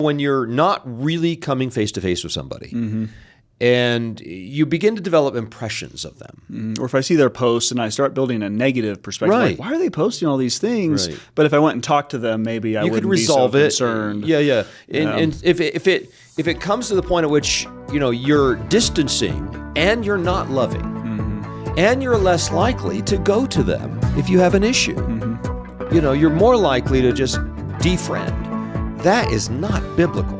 when you're not really coming face to face with somebody, and you begin to develop impressions of them. Or if I see their posts and I start building a negative perspective, Right. like, why are they posting all these things? Right. But if I went and talked to them, maybe I You wouldn't could resolve be so it. concerned. Yeah. And if it comes to the point at which you're distancing and you're not loving, and you're less likely to go to them if you have an issue. You're more likely to just defriend. That is not biblical.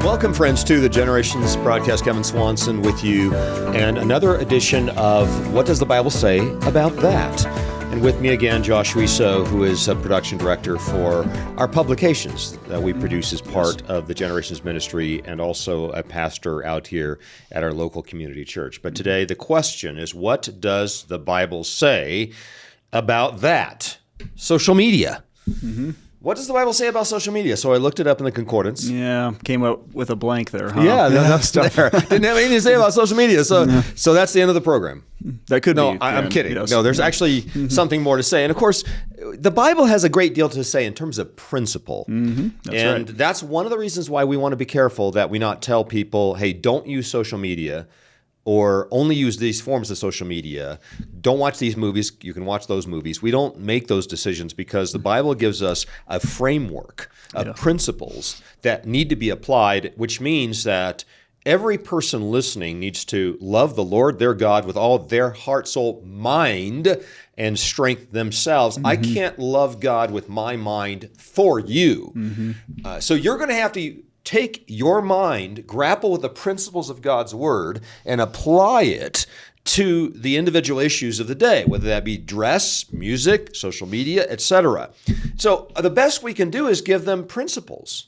Welcome, friends, to the Generations broadcast. Kevin Swanson with you, and another edition of What Does the Bible Say About That? And with me again, Josh Wiese, who is a production director for our publications that we produce as part of the Generations Ministry, and also a pastor out here at our local community church. But today the question is, what does the Bible say about that? Social media. What does the Bible say about social media? So I looked it up in the concordance. Yeah, came up with a blank there, huh? Yeah, that's there. Didn't have anything to say about social media. So that's the end of the program. That could No, be. I'm kidding. Yes. No, there's actually something more to say. And of course, the Bible has a great deal to say in terms of principle. That's one of the reasons why we want to be careful that we not tell people, hey, don't use social media, or only use these forms of social media. Don't watch these movies. You can watch those movies. We don't make those decisions because the Bible gives us a framework of principles that need to be applied, which means that every person listening needs to love the Lord their God with all their heart, soul, mind, and strength themselves. I can't love God with my mind for you. So you're going to have to take your mind, grapple with the principles of God's Word, and apply it to the individual issues of the day, whether that be dress, music, social media, etc. So the best we can do is give them principles.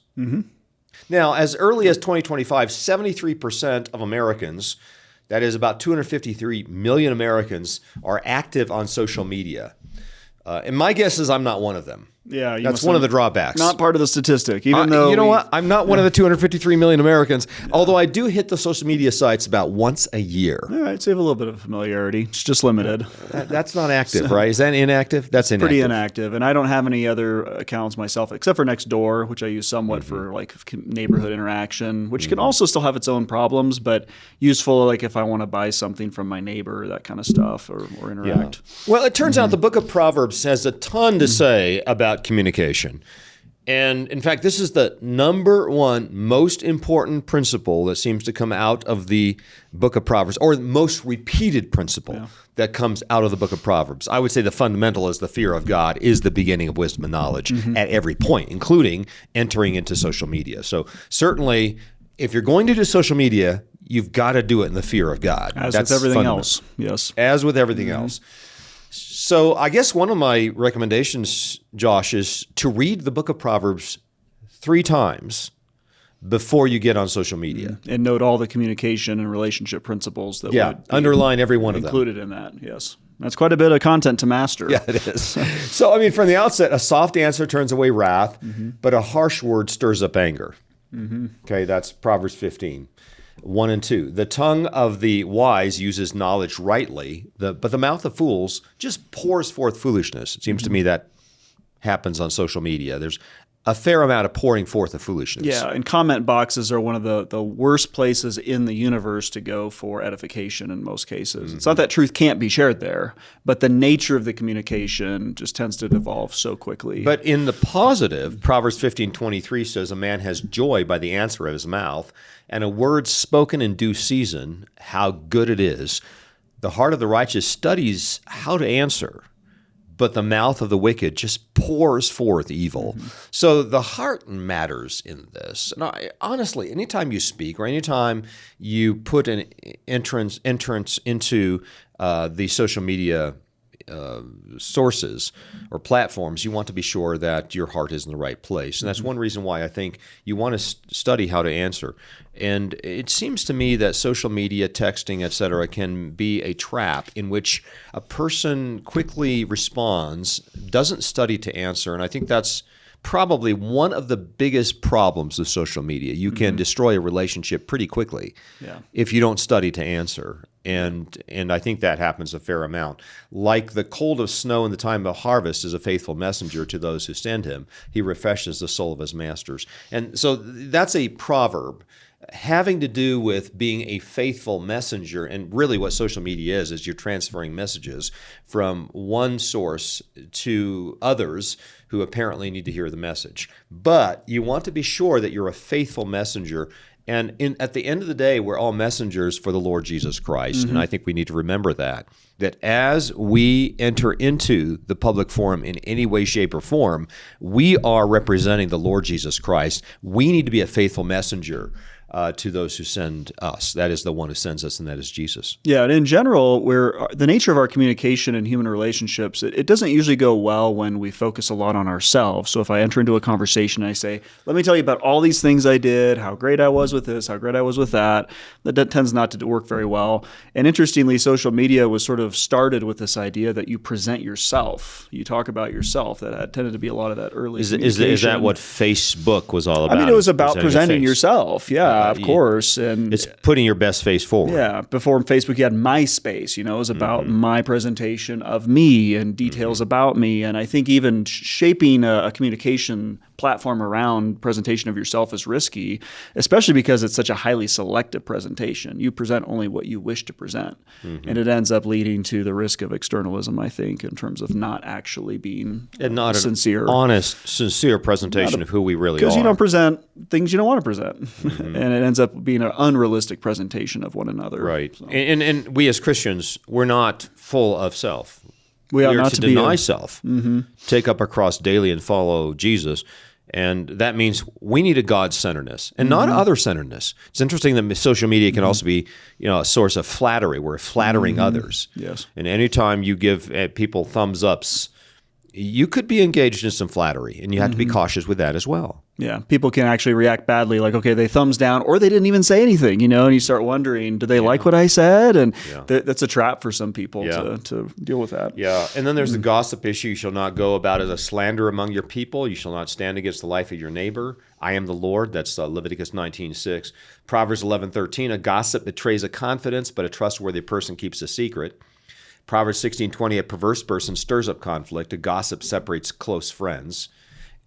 Now, as early as 2025, 73% of Americans, that is about 253 million Americans, are active on social media. And my guess is I'm not one of them. Yeah, that's one of the drawbacks. Not part of the statistic, even though you know what? I'm not one of the 253 million Americans, although I do hit the social media sites about once a year. All right, so you have a little bit of familiarity. It's just limited. That's not active, right? Is that inactive? That's inactive. Pretty inactive, and I don't have any other accounts myself, except for Nextdoor, which I use somewhat for like neighborhood interaction, which can also still have its own problems, but useful like if I want to buy something from my neighbor, that kind of stuff, or interact. Yeah. Well, it turns out the book of Proverbs has a ton to say about communication. And in fact, this is the number one most important principle that seems to come out of the book of Proverbs, or the most repeated principle that comes out of the book of Proverbs. I would say the fundamental is the fear of God is the beginning of wisdom and knowledge at every point, including entering into social media. So certainly, if you're going to do social media, you've got to do it in the fear of God. As That's with everything fundamental. else, yes. As with everything else. So I guess one of my recommendations, Josh, is to read the book of Proverbs 3 times before you get on social media. And note all the communication and relationship principles that would be underline every one of them. included in that, yes. That's quite a bit of content to master. Yeah, it is. So, I mean, from the outset, a soft answer turns away wrath, but a harsh word stirs up anger. Okay, that's Proverbs 15. 1 and 2. The tongue of the wise uses knowledge rightly, but the mouth of fools just pours forth foolishness. It seems to me that happens on social media. There's a fair amount of pouring forth of foolishness. Yeah, and comment boxes are one of the worst places in the universe to go for edification in most cases. It's not that truth can't be shared there, but the nature of the communication just tends to devolve so quickly. But in the positive, Proverbs 15:23 says, a man has joy by the answer of his mouth, and a word spoken in due season, how good it is. The heart of the righteous studies how to answer, but the mouth of the wicked just pours forth evil. So the heart matters in this. And honestly, anytime you speak or anytime you put an entrance into the social media sources or platforms, you want to be sure that your heart is in the right place. And that's one reason why I think you want to study how to answer. And it seems to me that social media, texting, et cetera, can be a trap in which a person quickly responds, doesn't study to answer. And I think that's probably one of the biggest problems of social media. You can destroy a relationship pretty quickly if you don't study to answer. And I think that happens a fair amount. Like the cold of snow in the time of harvest is a faithful messenger to those who send him. He refreshes the soul of his masters. And so that's a proverb having to do with being a faithful messenger. And really what social media is you're transferring messages from one source to others who apparently need to hear the message. But you want to be sure that you're a faithful messenger. And at the end of the day, we're all messengers for the Lord Jesus Christ. And I think we need to remember that as we enter into the public forum in any way, shape, or form, we are representing the Lord Jesus Christ. We need to be a faithful messenger to those who send us. That is the one who sends us, and that is Jesus. Yeah, and in general, the nature of our communication and human relationships, it doesn't usually go well when we focus a lot on ourselves. So if I enter into a conversation and I say, let me tell you about all these things I did, how great I was with this, how great I was with that tends not to work very well. And interestingly, social media was sort of started with this idea that you present yourself. You talk about yourself. That tended to be a lot of that early communication. Is that what Facebook was all about? I mean, it was about presenting yourself. Yeah. Of course. And it's putting your best face forward. Yeah. Before Facebook, you had MySpace, it was about my presentation of me and details about me. And I think even shaping a communication platform around presentation of yourself is risky, especially because it's such a highly selective presentation. You present only what you wish to present. And it ends up leading to the risk of externalism, I think, in terms of not actually being sincere. Honest, sincere presentation of who we really are. Because you don't present things you don't want to present. And it ends up being an unrealistic presentation of one another. Right. So. And we as Christians, we're not full of self. We are not to deny self, take up our cross daily and follow Jesus. And that means we need a God-centeredness and not other-centeredness. It's interesting that social media can also be, a source of flattery. We're flattering others. Yes. And anytime you give people thumbs ups, you could be engaged in some flattery, and you have to be cautious with that as well. Yeah, people can actually react badly, like, okay, they thumbs down, or they didn't even say anything, and you start wondering, do they like what I said? And that's a trap for some people to deal with that. Yeah, and then there's the gossip issue. You shall not go about as a slander among your people. You shall not stand against the life of your neighbor. I am the Lord. That's Leviticus 19:6. Proverbs 11:13, a gossip betrays a confidence, but a trustworthy person keeps a secret. Proverbs 16:20, a perverse person stirs up conflict. A gossip separates close friends.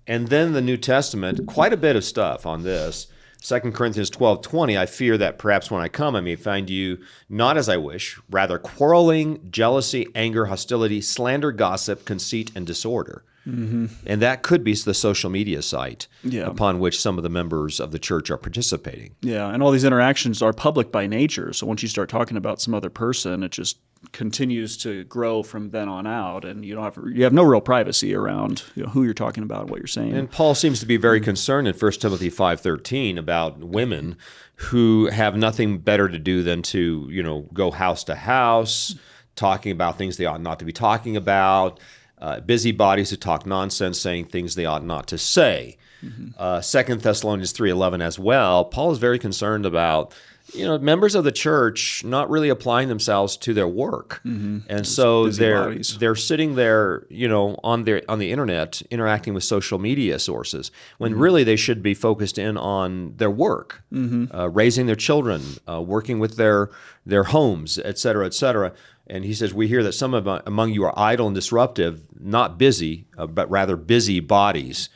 And then the New Testament, quite a bit of stuff on this. 2 Corinthians 12:20, I fear that perhaps when I come, I may find you not as I wish, rather quarreling, jealousy, anger, hostility, slander, gossip, conceit, and disorder. And that could be the social media site upon which some of the members of the church are participating. Yeah, and all these interactions are public by nature. So once you start talking about some other person, it just continues to grow from then on out, and you have no real privacy around who you're talking about and what you're saying. And Paul seems to be very concerned in 1 Timothy 5:13 about women who have nothing better to do than to go house to house, talking about things they ought not to be talking about. Busybodies who talk nonsense, saying things they ought not to say. 2 Thessalonians 3:11 as well. Paul is very concerned about members of the church not really applying themselves to their work, and so they're sitting there, on the internet interacting with social media sources when really they should be focused in on their work, raising their children, working with their homes, et cetera, et cetera. And he says, we hear that some among you are idle and disruptive, not busy, but rather busy bodies.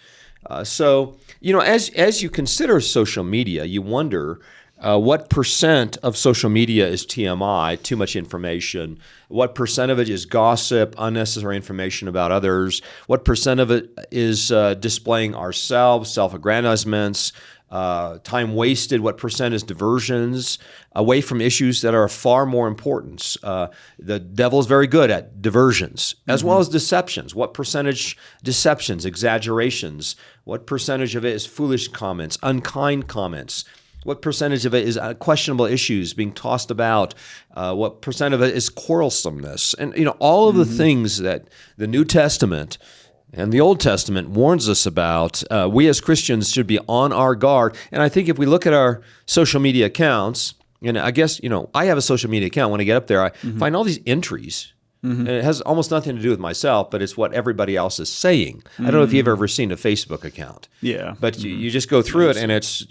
So, as you consider social media, you wonder what percent of social media is TMI, too much information? What percent of it is gossip, unnecessary information about others? What percent of it is displaying ourselves, self-aggrandizements, time wasted? What percent is diversions away from issues that are far more important? The devil is very good at diversions as well as deceptions. What percentage deceptions, exaggerations? What percentage of it is foolish comments, unkind comments? What percentage of it is questionable issues being tossed about? What percent of it is quarrelsomeness? And all of the things that the New Testament and the Old Testament warns us about, we as Christians should be on our guard. And I think if we look at our social media accounts, and I guess, I have a social media account. When I get up there, I find all these entries And it has almost nothing to do with myself, but it's what everybody else is saying. I don't know if you've ever seen a Facebook account. Yeah. But you just go through it, and it's,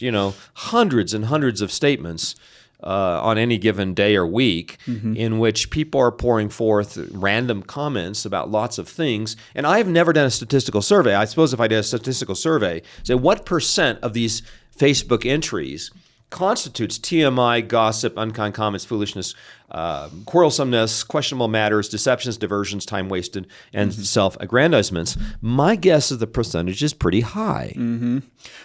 hundreds and hundreds of statements on any given day or week in which people are pouring forth random comments about lots of things. And I've never done a statistical survey. I suppose if I did a statistical survey, say what % of these Facebook entries constitutes TMI, gossip, unkind comments, foolishness, quarrelsomeness, questionable matters, deceptions, diversions, time wasted, and self-aggrandizements. My guess is the percentage is pretty high.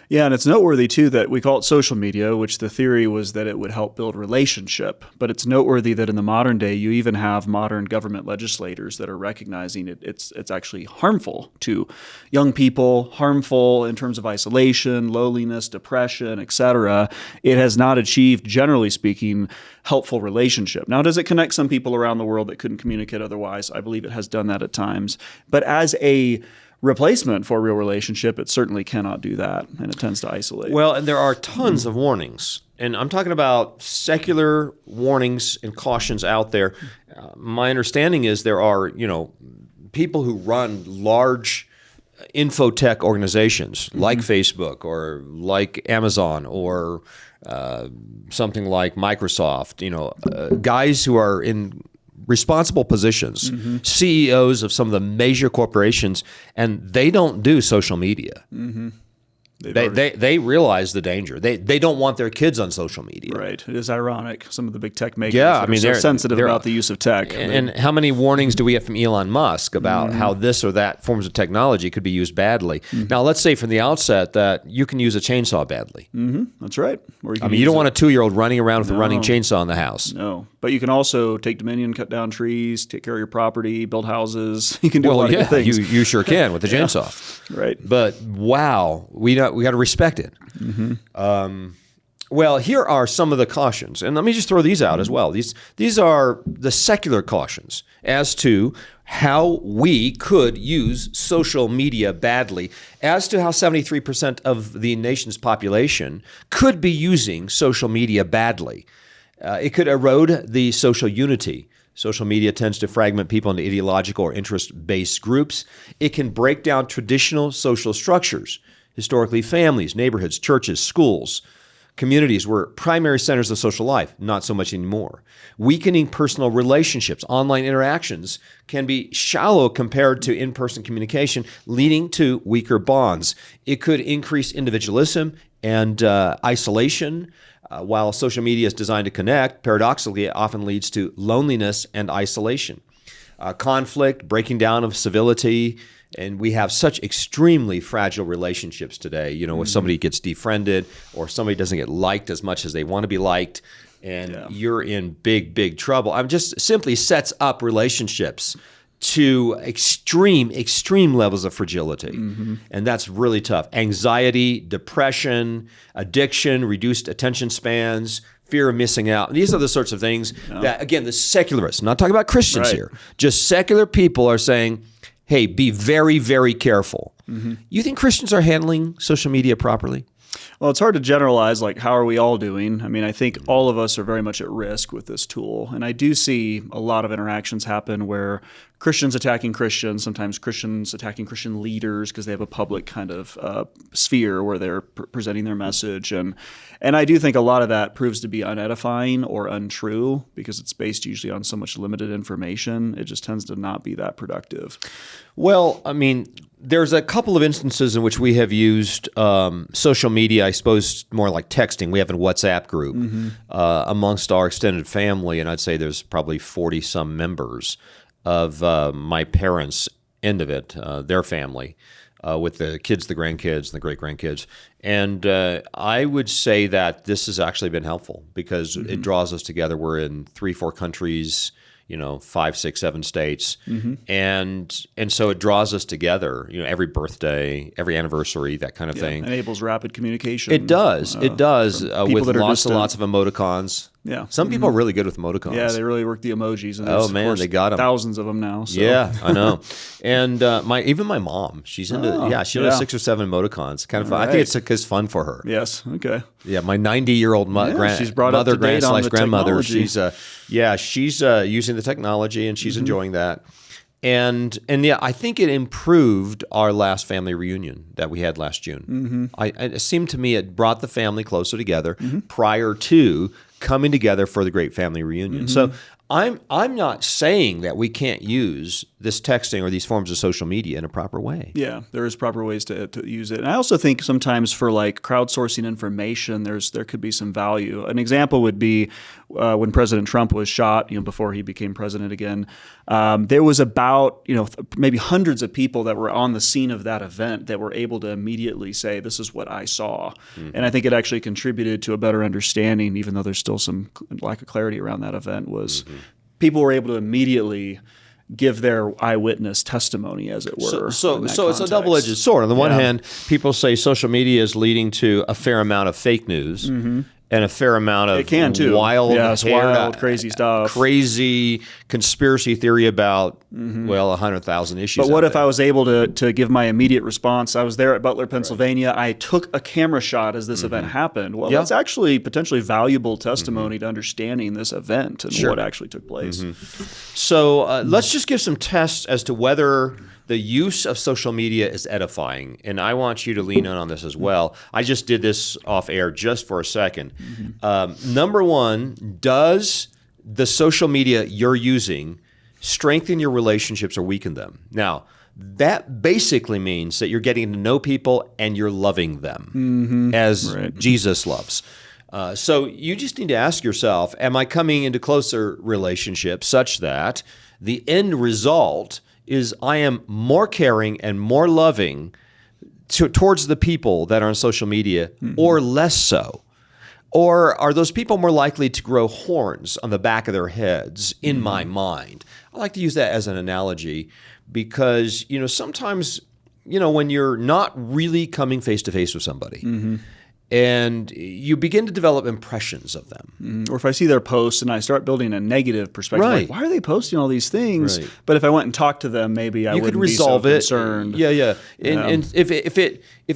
Yeah, and it's noteworthy, too, that we call it social media, which the theory was that it would help build relationship. But it's noteworthy that in the modern day, you even have modern government legislators that are recognizing it's actually harmful to young people, harmful in terms of isolation, loneliness, depression, etc. It has not achieved, generally speaking, helpful relationship. Now, does it connect some people around the world that couldn't communicate otherwise? I believe it has done that at times. But as a replacement for a real relationship, it certainly cannot do that, and it tends to isolate. Well, and there are tons of warnings. And I'm talking about secular warnings and cautions out there. My understanding is there are, people who run large infotech organizations like Facebook or like Amazon or something like Microsoft, guys who are in responsible positions, CEOs of some of the major corporations, and they don't do social media. They realize the danger. They don't want their kids on social media. Right. It is ironic. Some of the big tech makers are so sensitive about the use of tech. And how many warnings do we get from Elon Musk about how this or that forms of technology could be used badly? Now, let's say from the outset that you can use a chainsaw badly. That's right. Or you don't want a 2-year-old running around with a running chainsaw in the house. No. But you can also take dominion, cut down trees, take care of your property, build houses. You can do a lot of good things. You sure can with the chainsaw. Right. But wow, we got to respect it. Well, here are some of the cautions, and let me just throw these out as well. These are the secular cautions as to how we could use social media badly, as to how 73% of the nation's population could be using social media badly. It could erode the social unity. Social media tends to fragment people into ideological or interest-based groups. It can break down traditional social structures. Historically, families, neighborhoods, churches, schools, communities were primary centers of social life, not so much anymore. Weakening personal relationships, online interactions can be shallow compared to in-person communication, leading to weaker bonds. It could increase individualism and isolation. While social media is designed to connect, paradoxically, it often leads to loneliness and isolation. Conflict, breaking down of civility, and we have such extremely fragile relationships today. If somebody gets defriended or somebody doesn't get liked as much as they want to be liked, and you're in big, big trouble. Just simply sets up relationships to extreme levels of fragility. And that's really tough. Anxiety, depression, addiction, reduced attention spans, fear of missing out. These are the sorts of things that, again, the secularists, I'm not talking about Christians here, just secular people are saying, hey, be very, very careful. You think Christians are handling social media properly? Well, it's hard to generalize, how are we all doing? I think all of us are very much at risk with this tool. And I do see a lot of interactions happen where Christians attacking Christians, sometimes Christians attacking Christian leaders because they have a public kind of sphere where they're presenting their message. And I do think a lot of that proves to be unedifying or untrue because it's based usually on so much limited information. It just tends to not be that productive. Well, there's a couple of instances in which we have used social media, I suppose more like texting. We have a WhatsApp group amongst our extended family, and I'd say there's probably 40-some members of my parents' end of it, their family, with the kids, the grandkids, and the great-grandkids. And I would say that this has actually been helpful because it draws us together. We're in 3-4 countries, 5, 6, 7 states. And so it draws us together, every birthday, every anniversary, that kind of thing. Enables rapid communication. It does. With lots and lots of emoticons. Yeah. Some people are really good with emoticons. Yeah, they really work the emojis. And Oh, there's, of man, course, they got 'em. thousands of them now. So. Yeah, I know. And even my mom, she's into she has yeah. 6 or 7 emoticons. Kind of fun. I right. think it's fun for her. Yes. Okay. Yeah, my 90-year-old she's brought up to date on the grandmother. technology. She's using the technology and she's enjoying that. And yeah, I think it improved our last family reunion that we had last June. It seemed to me it brought the family closer together prior to coming together for the great family reunion. So I'm not saying that we can't use this texting or these forms of social media in a proper way. Yeah, there is proper ways to use it. And I also think sometimes for like crowdsourcing information, there could be some value. An example would be when President Trump was shot, before he became president again. There was about maybe hundreds of people that were on the scene of that event that were able to immediately say, "This is what I saw," and I think it actually contributed to a better understanding, even though there's still some lack of clarity around that event. Was people were able to immediately give their eyewitness testimony, as it were. So it's a double-edged sword. On the one hand, people say social media is leading to a fair amount of fake news and a fair amount of wild, crazy stuff. Crazy conspiracy theory about, 100,000 issues. But what if I was able to give my immediate response? I was there at Butler, Pennsylvania. I took a camera shot as this event happened. Well, that's actually potentially valuable testimony to understanding this event and what actually took place. So let's just give some tests as to whether the use of social media is edifying. And I want you to lean in on this as well. I just did this off air just for a second. Number one, does the social media you're using strengthen your relationships or weaken them? Now, that basically means that you're getting to know people and you're loving them as Jesus loves. So you just need to ask yourself, am I coming into closer relationships such that the end result is I am more caring and more loving towards the people that are on social media, or less so? Or are those people more likely to grow horns on the back of their heads in my mind? I like to use that as an analogy because, sometimes, when you're not really coming face to face with somebody, and you begin to develop impressions of them. Or if I see their posts and I start building a negative perspective, like, why are they posting all these things? Right. But if I went and talked to them, maybe I wouldn't resolve be so it. concerned. Yeah. And if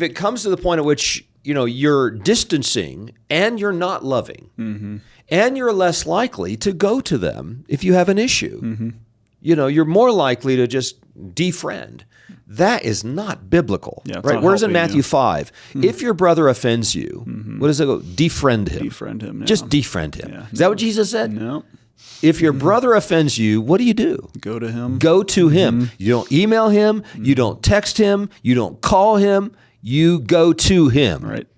it comes to the point at which you're distancing and you're not loving, and you're less likely to go to them if you have an issue, you're more likely to just defriend. That is not biblical, right? Whereas in Matthew 5, if your brother offends you, what does it go? Defriend him. Defriend him. Yeah. Just defriend him. Yeah. Is that what Jesus said? No. If your brother offends you, what do? Go to him. Go to him. You don't email him. You don't text him. You don't call him. You go to him. Right.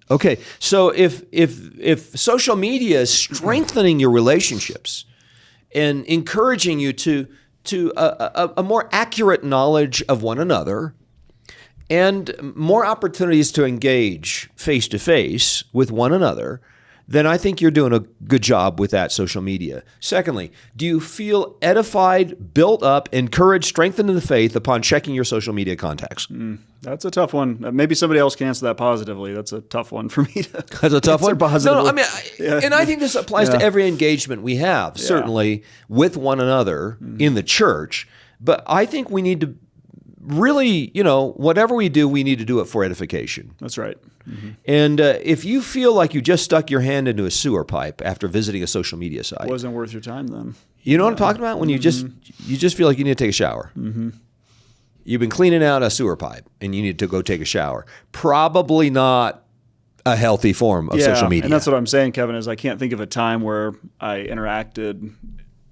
Okay. So if social media is strengthening your relationships and encouraging you to a more accurate knowledge of one another and more opportunities to engage face-to-face with one another, then I think you're doing a good job with that social media. Secondly, do you feel edified, built up, encouraged, strengthened in the faith upon checking your social media contacts? That's a tough one. Maybe somebody else can answer that positively. That's a tough one for me to That's a tough one? positively. No, I mean, and I think this applies to every engagement we have, certainly with one another in the church. But I think we need to really, whatever we do, we need to do it for edification. That's right. And if you feel like you just stuck your hand into a sewer pipe after visiting a social media site, It wasn't worth your time then. you know what I'm talking about? When you just feel like you need to take a shower. You've been cleaning out a sewer pipe and you need to go take a shower. Probably not a healthy form of social media. And that's what I'm saying, Kevin, is I can't think of a time where I interacted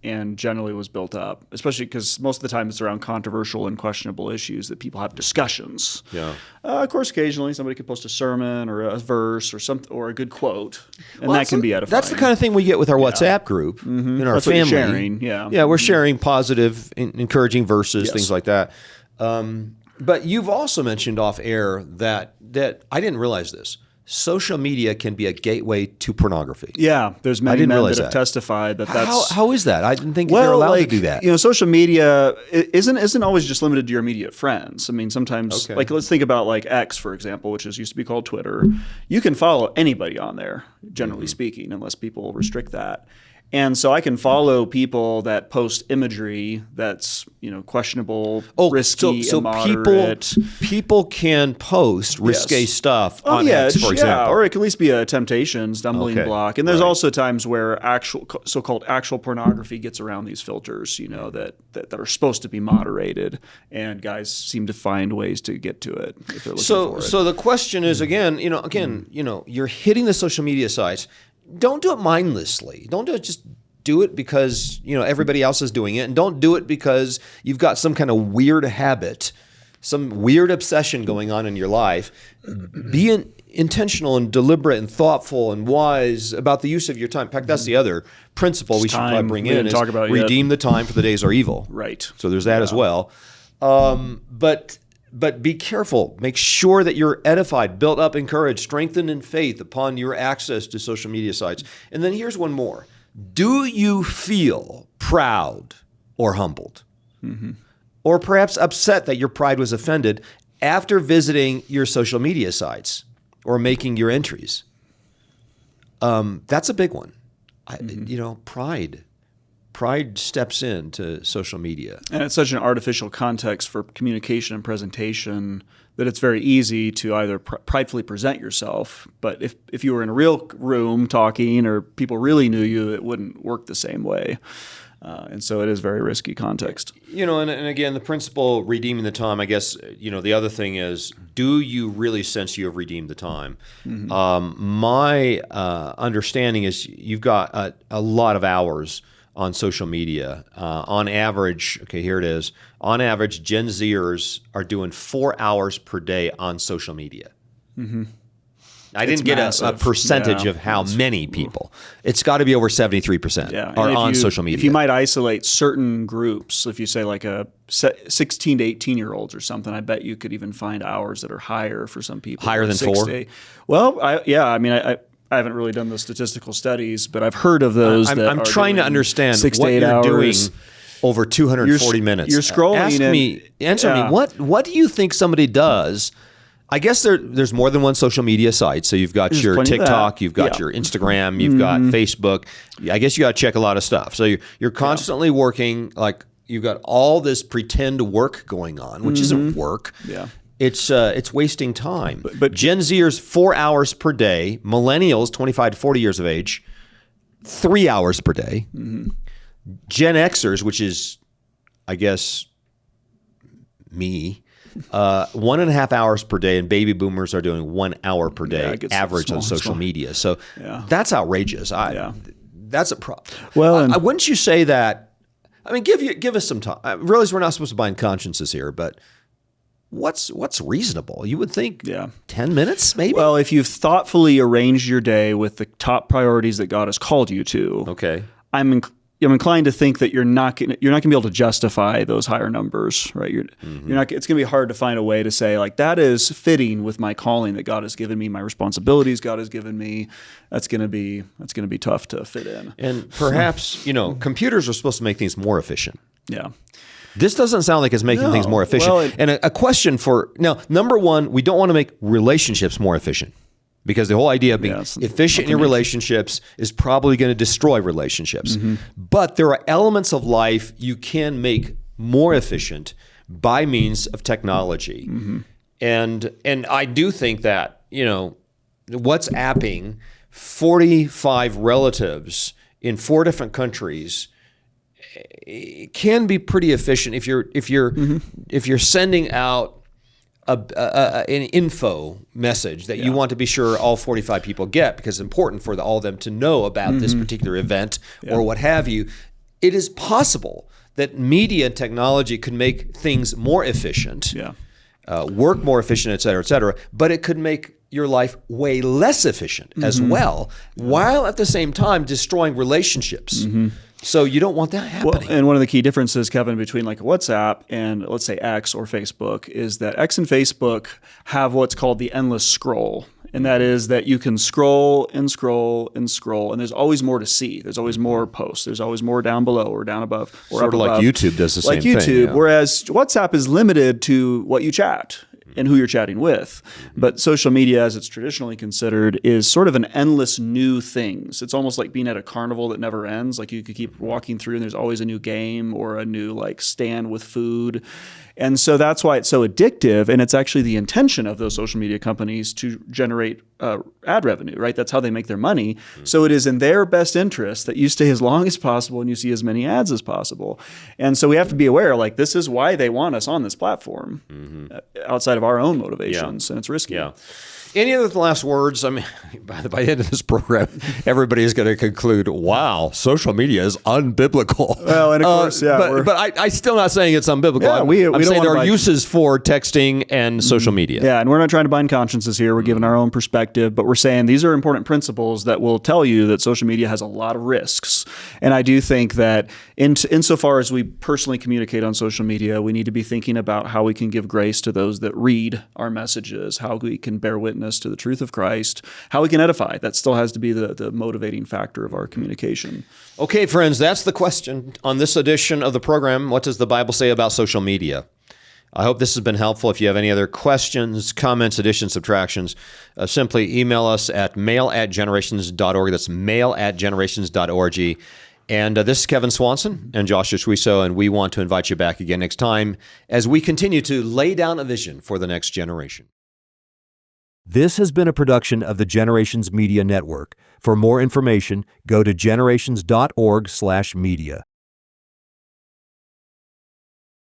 and generally was built up, especially because most of the time it's around controversial and questionable issues that people have discussions. Yeah. Of course, occasionally somebody could post a sermon or a verse or something or a good quote, and that can be edifying. That's the kind of thing we get with our WhatsApp group in our That's what you're family. sharing, Yeah, we're sharing positive, encouraging verses, things like that. But you've also mentioned off air that I didn't realize this. social media can be a gateway to pornography. Yeah, there's many didn't men realize that have that. testified that that's How is that? I didn't think they're allowed to do that. Social media isn't always just limited to your immediate friends. I mean, sometimes, like, let's think about like X, for example, which used to be called Twitter. You can follow anybody on there, generally speaking, unless people restrict that. And so I can follow people that post imagery that's questionable, risky, immoderate. people can post risque stuff on X, for example, or it can at least be a temptation, stumbling block. And there's also times where so-called actual pornography gets around these filters, that are supposed to be moderated, and guys seem to find ways to get to it if they're looking for it. So the question is again, you're hitting the social media sites. Don't do it mindlessly. Don't do it because everybody else is doing it, and don't do it because you've got some kind of weird habit, some weird obsession going on in your life. Be intentional and deliberate and thoughtful and wise about the use of your time. In fact, that's the other principle we should probably bring in: is redeem the time, for the days are evil. Right. So there's that as well. But be careful. Make sure that you're edified, built up, encouraged, strengthened in faith upon your access to social media sites. And then here's one more. Do you feel proud or humbled? Or perhaps upset that your pride was offended after visiting your social media sites or making your entries? That's a big one. Pride steps into social media. And it's such an artificial context for communication and presentation that it's very easy to either pridefully present yourself, but if you were in a real room talking or people really knew you, it wouldn't work the same way. And so it is very risky context. And again, the principle, redeeming the time, I guess, the other thing is, do you really sense you have redeemed the time? My understanding is you've got a lot of hours on social media. On average, here it is. On average, Gen Zers are doing 4 hours per day on social media. I didn't get a percentage of how many people. It's got to be over 73% are on social media. If you might isolate certain groups, if you say like a 16 to 18-year-olds or something, I bet you could even find hours that are higher for some people. Higher than 4? Well, I haven't really done the statistical studies, but I've heard of those. I'm trying to understand 6 to what 8 you're hours. doing over 240 minutes. You're scrolling. Answer me. What do you think somebody does? I guess there's more than one social media site. So you've got your TikTok, you've got your Instagram, you've got Facebook. I guess you got to check a lot of stuff. So you're constantly working. Like, you've got all this pretend work going on, which isn't work. Yeah. It's wasting time. But Gen Zers, 4 hours per day. Millennials, 25 to 40 years of age, 3 hours per day. Gen Xers, which is, I guess, me, 1.5 hours per day, and baby boomers are doing 1 hour per day average on social media. So that's outrageous. That's a problem. Well, wouldn't you say that? I mean, give us some time. I realize we're not supposed to bind consciences here, but what's reasonable? You would think 10 minutes, maybe? Well, if you've thoughtfully arranged your day with the top priorities that God has called you to, I'm inclined to think that you're not going to be able to justify those higher numbers, right? You're not. It's going to be hard to find a way to say, like, that is fitting with my calling that God has given me, my responsibilities God has given me. That's going to be tough to fit in. And perhaps computers are supposed to make things more efficient. Yeah. This doesn't sound like it's making things more efficient. Well, and a question for now, number one, we don't want to make relationships more efficient, because the whole idea of being efficient in your relationships is probably going to destroy relationships. But there are elements of life you can make more efficient by means of technology. And I do think that, WhatsApping 45 relatives in 4 different countries can be pretty efficient if you're sending out an info message that you want to be sure all 45 people get, because it's important for all of them to know about this particular event or what have you. It is possible that media and technology could make things more efficient, work more efficient, et cetera, but it could make your life way less efficient as well, while at the same time destroying relationships. So you don't want that happening. Well, and one of the key differences, Kevin, between like WhatsApp and let's say X or Facebook is that X and Facebook have what's called the endless scroll. and that is that you can scroll and scroll and scroll, and there's always more to see. There's always more posts. There's always more down below or down above or Sort up of like above. YouTube does the same like YouTube, thing. Yeah. Whereas WhatsApp is limited to what you chat and who you're chatting with. But social media, as it's traditionally considered, is sort of an endless new things. It's almost like being at a carnival that never ends. Like you could keep walking through and there's always a new game or a new like stand with food. And so that's why it's so addictive. And it's actually the intention of those social media companies to generate ad revenue, right? That's how they make their money. So it is in their best interest that you stay as long as possible and you see as many ads as possible. And so we have to be aware, like, this is why they want us on this platform outside of our own motivations. And it's risky. Yeah. Any other last words? I mean, by the end of this program, everybody is going to conclude, wow, social media is unbiblical. Well, and of course, yeah. But I'm still not saying it's unbiblical. Yeah, we I'm don't saying there wanna are uses for texting and social media. Yeah, and we're not trying to bind consciences here. We're giving our own perspective, but we're saying these are important principles that will tell you that social media has a lot of risks. And I do think that insofar as we personally communicate on social media, we need to be thinking about how we can give grace to those that read our messages, how we can bear witness to the truth of Christ, how we can edify. That still has to be the motivating factor of our communication. Okay, friends, that's the question on this edition of the program. What does the Bible say about social media? I hope this has been helpful. If you have any other questions, comments, additions, subtractions, simply email us at mail@generations.org. That's mail@generations.org. And this is Kevin Swanson and Joshua Suiso, and we want to invite you back again next time as we continue to lay down a vision for the next generation. This has been a production of the Generations Media Network. For more information, go to generations.org/media.